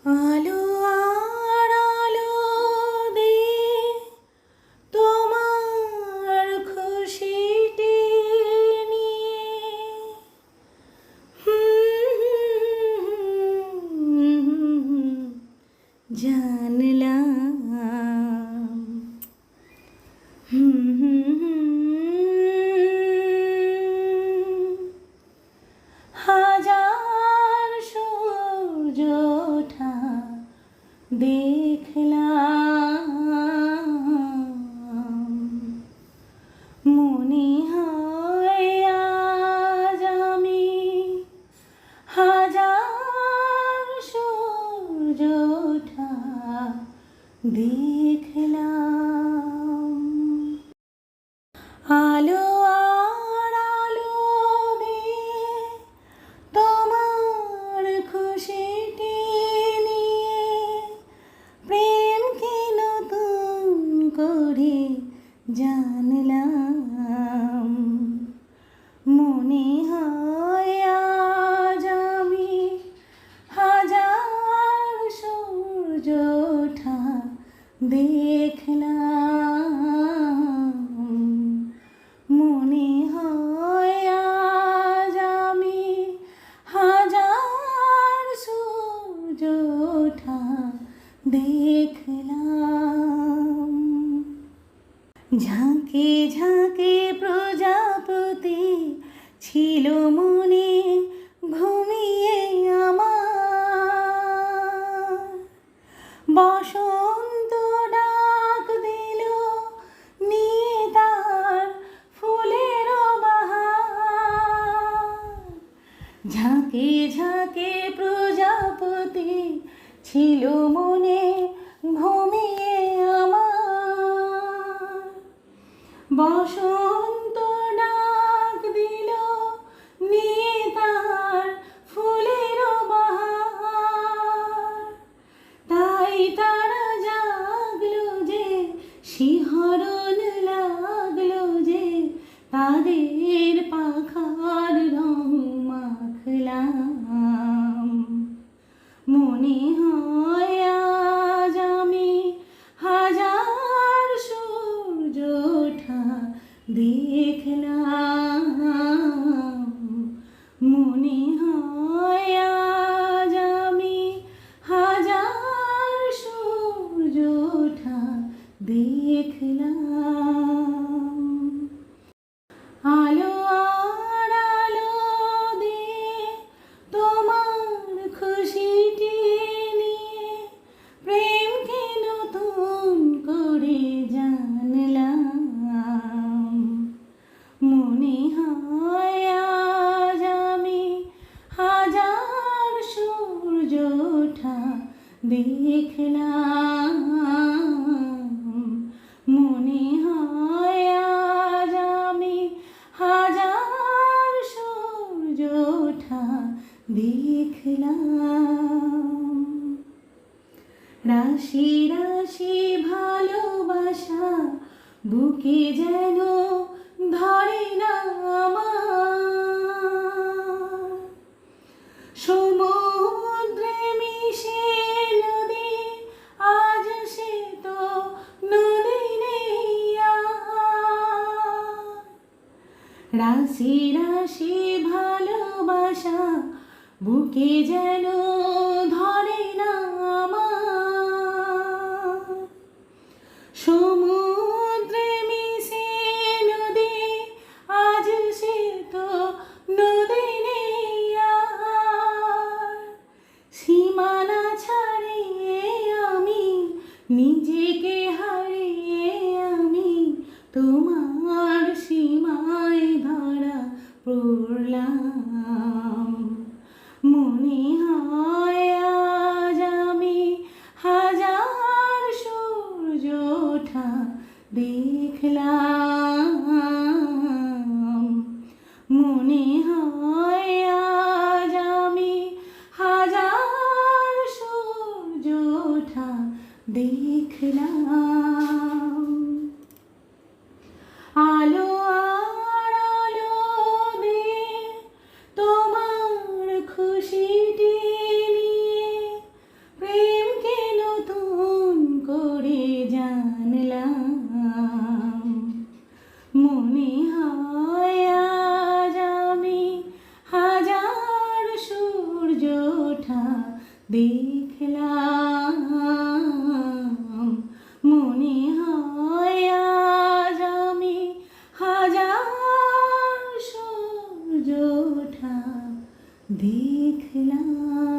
আলো আর আলো দিয়ে তোমার খুশিটি নিয়ে জানলাম হাজার সূর্য ওঠা দেখলাম, মনে হয় আজ আমি হাজার সূর্য ওঠা দেখলাম। আলো আর আলো দিয়ে তোমার খুশিটি নিয়ে প্রেমকে নতুন করে জানলাম, মনে হয় আজ আমি হাজার সূর্য ওঠা দেখলাম, মনে হয় আজ আমি হাজার সূর্য ওঠা দেখলাম। ঝাঁকে ঝাঁকে প্রজাপতি ছিল মনে ঘুমিয়ে আমার, বসন্ত ডাক দিল নিয়ে তার ফুলের বাহার। ঝাঁকে ঝাঁকে প্রজাপতি ছিল মনে ঘুমিয়ে আমার, বসন্ত ডাক দিল নিয়ে তার ফুলের বাহার। তাই তারা জাগলো যে, শিহরণ লাগলো যে, তাদের পাখার রং মাখলাম, মনে হয় আজ আমি হাজার সূর্য ওঠা দেখলাম, মনে হয় আজ আমি হাজার সূর্য ওঠা দেখলাম। আলো আর আলো দিয়ে তোমার খুশিটি নিয়ে প্রেমকে নতুন করে জানলাম, মনে হয় আজ আমি হাজার সূর্য ওঠা দেখলাম, মনে হয় আজ আমি হাজার সূর্য ওঠা দেখলাম। রাশি রাশি ভালোবাসা বুকে যেন ধরে না আমার, সমুদ্রে মিশে নদী আজ সে তো নদী নেই আর। রাশি রাশি ভালোবাসা বুকে যেন ধরে না আমার, সমুদ্রে মিশে নদী আজ সে তো নদী নেই আর। সীমানা ছাড়িয়ে আমি নিজেকে হারিয়ে আমি তোমার সীমায় ধরা পড়লাম, মনে হয় আজ আমি হাজার সূর্য ওঠা দেখলাম, মনে হয় আজ আমি হাজার সূর্য ওঠা দেখলাম। আলো আর আলো দিয়ে তোমার খুশিটি নিয়ে মনে হয় আজ আমি হাজার সূর্য ওঠা দেখলাম। মনে হয় আজ আমি হাজার সূর্য ওঠা দেখলাম।